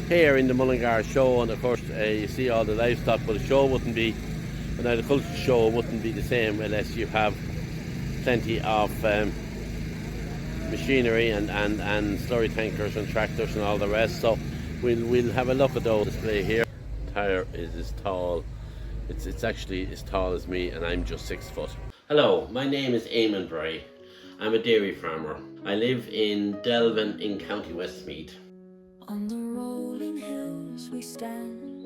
Here in the Mullingar show, and of course you see all the livestock, but the show wouldn't be, an agricultural show wouldn't be the same unless you have plenty of machinery and slurry tankers and tractors and all the rest. So we'll have a look at those display here. The tyre is as tall, it's actually as tall as me, and I'm just 6 foot. Hello, my name is Eamon Bray. I'm a dairy farmer. I live in Delvin in County Westmeath. On the rolling hills we stand,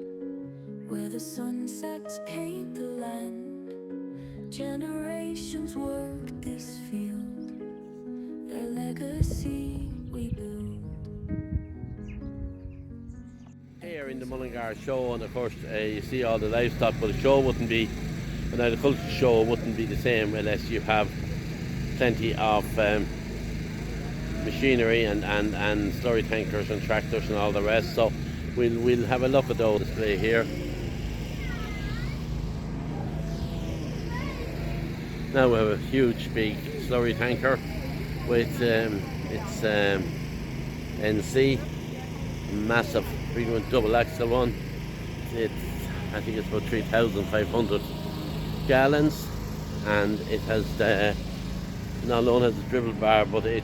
where the sunsets paint the land. Generations worked this field, their legacy we build. Here in the Mullingar show, and of course you see all the livestock, but the show wouldn't be, an agricultural show wouldn't be the same unless you have plenty of machinery and slurry tankers and tractors and all the rest. So we'll have a look at those display here. Now we have a huge big slurry tanker with its NC, massive big one, double axle one. I think it's about 3,500 gallons, and it has not only has the dribble bar, but it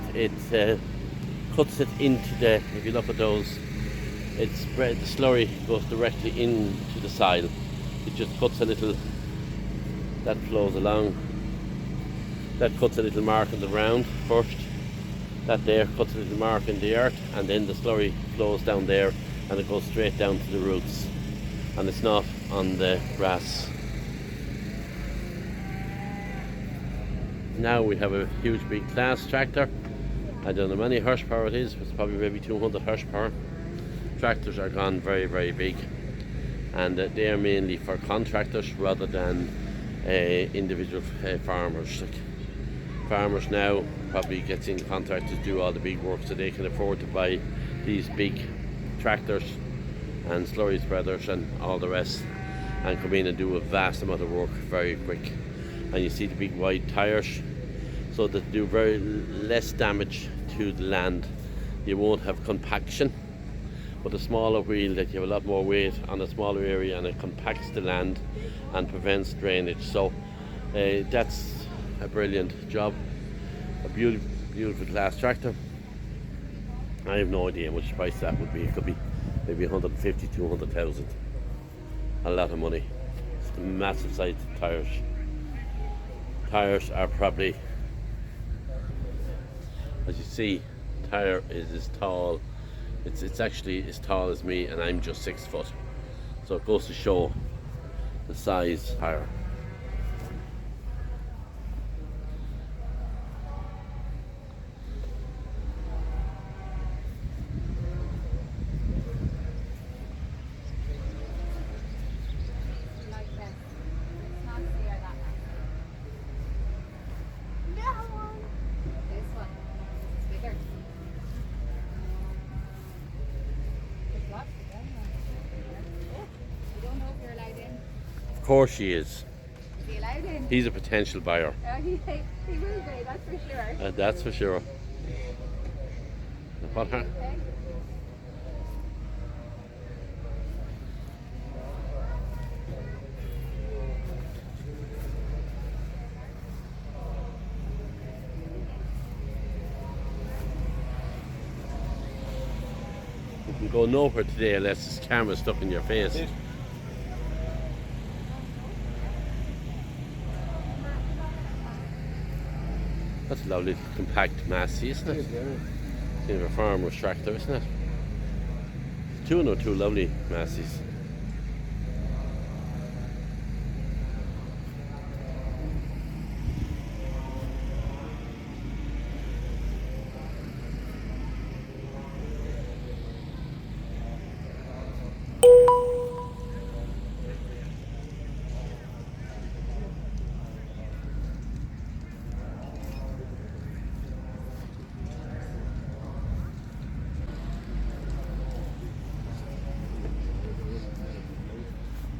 cuts it into the, if you look at those, the slurry goes directly into the soil. It just cuts a little, that flows along, that cuts a little mark in the ground first, that there cuts a little mark in the earth, and then the slurry flows down there and it goes straight down to the roots, and it's not on the grass. Now we have a huge big Claas tractor. I don't know how many horsepower it is, it's probably maybe 200 horsepower. Tractors are gone very, very big, and they are mainly for contractors rather than individual farmers. Like, farmers now probably get in contractors do all the big work, so they can afford to buy these big tractors and slurry spreaders and all the rest, and come in and do a vast amount of work very quick. And you see the big wide tyres, so that they do very less damage to the land. You won't have compaction, but a smaller wheel, that you have a lot more weight on a smaller area, and it compacts the land and prevents drainage. So that's a brilliant job. A beautiful Claas tractor. I have no idea how much price that would be. It could be maybe 150, 200,000. A lot of money. It's the massive size tyres. Tyres are probably, as you see, tyre is as tall, it's actually as tall as me, and I'm just 6 foot. So it goes to show the size tyre. Of course she is. Is he allowed in? He's a potential buyer. He will be, that's for sure. That's for sure. What her? Okay. You can go nowhere today unless this camera's stuck in your face. That's a lovely compact Massey, isn't it? Kind of a farmer's tractor, isn't it? 202 lovely Masseys.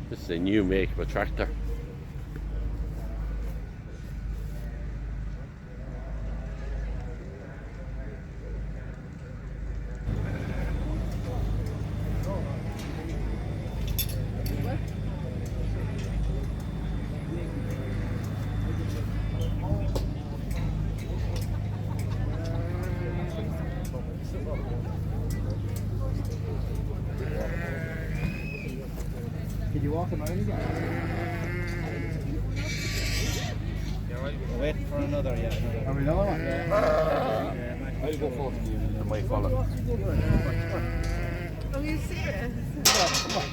This is a new make of a tractor. Did you walk him out again? Wait for another, yeah. Are we another one? Yeah. I'll go first. I might follow. Are you serious? Come on.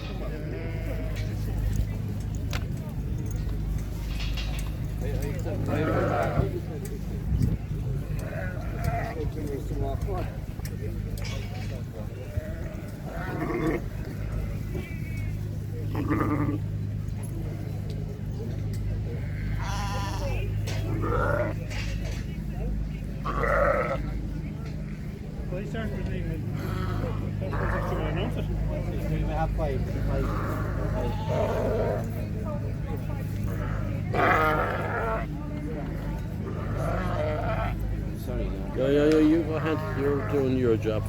Yeah, you go ahead. You're doing your job.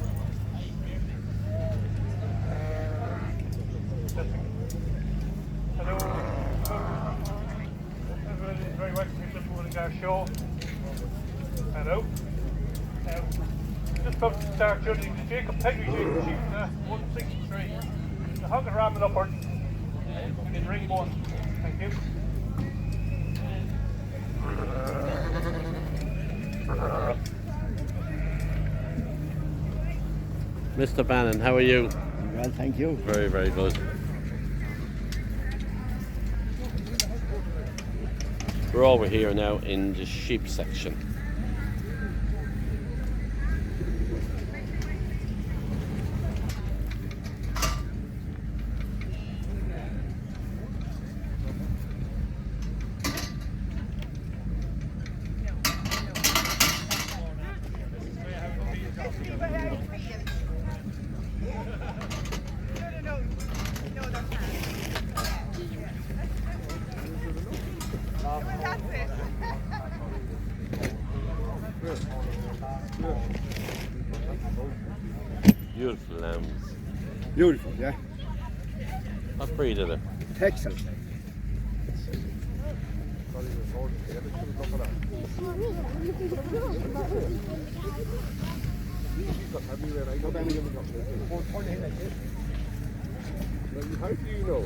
Hello. Everybody is very welcome to the Mullingar show. Hello. Just about to start judging the Jacob Pedigree sheep 163. The hog and ramming upward in ring 1. Thank you. Mr. Bannon, how are you? Well, thank you. Very, very good. We're over here now in the sheep section. Beautiful lambs. Beautiful, yeah. What breed are they? Texel. How do you know?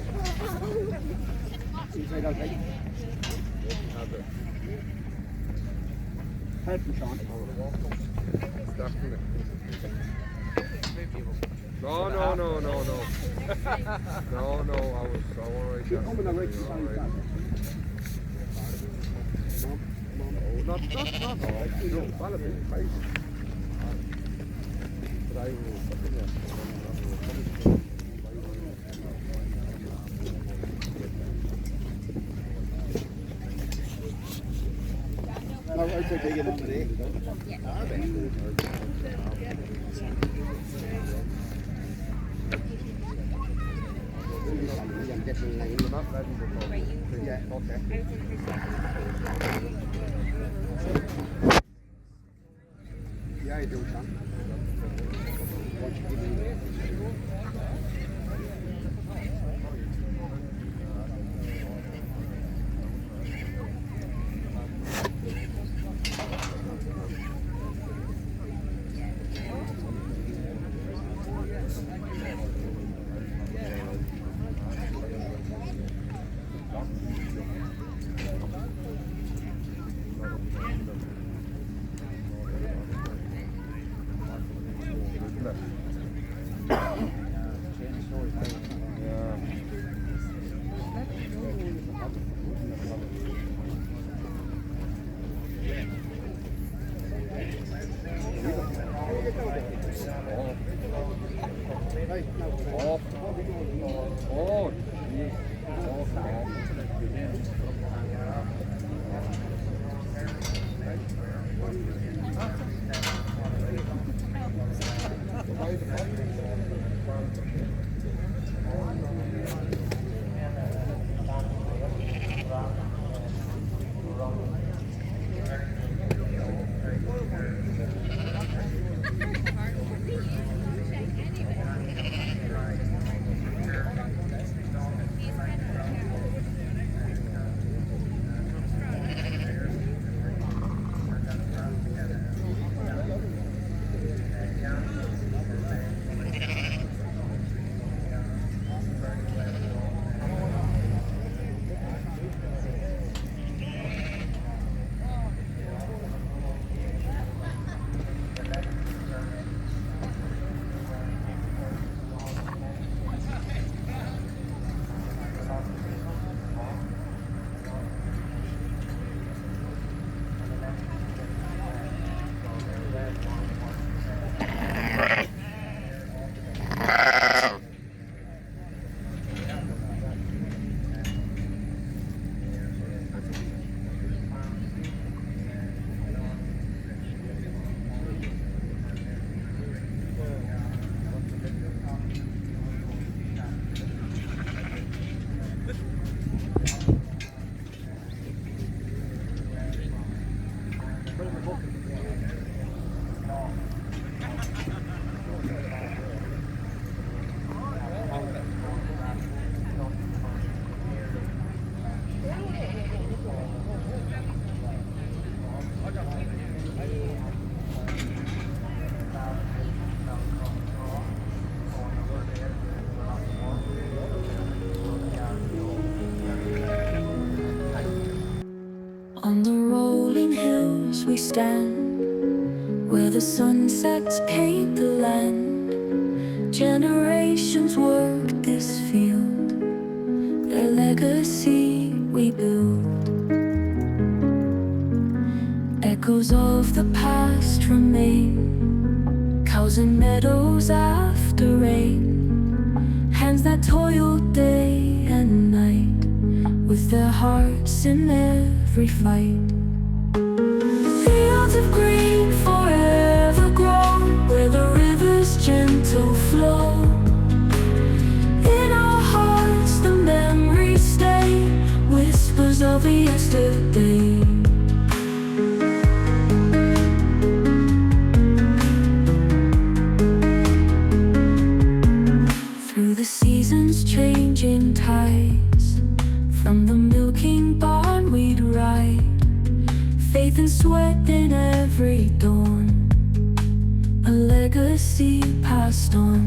Help me, Sean. No. No, I was alright. You're coming on right side. Not all. You know, well, a big place. But I I'll take it on today. You're not ready to go. Yeah, okay. Yeah, I do, Sean. Once you give me we stand, where the sunsets paint the land. Generations work this field, their legacy we build. Echoes of the past remain, cows and meadows after rain, hands that toil day and night, with their hearts in every fight. Fields of green forever grown, where the river's gentle flow. In our hearts the memories stay, whispers of yesterday. Through the seasons changing tides, from the milking barn we'd ride, faith and sweat in every dawn, a legacy passed on.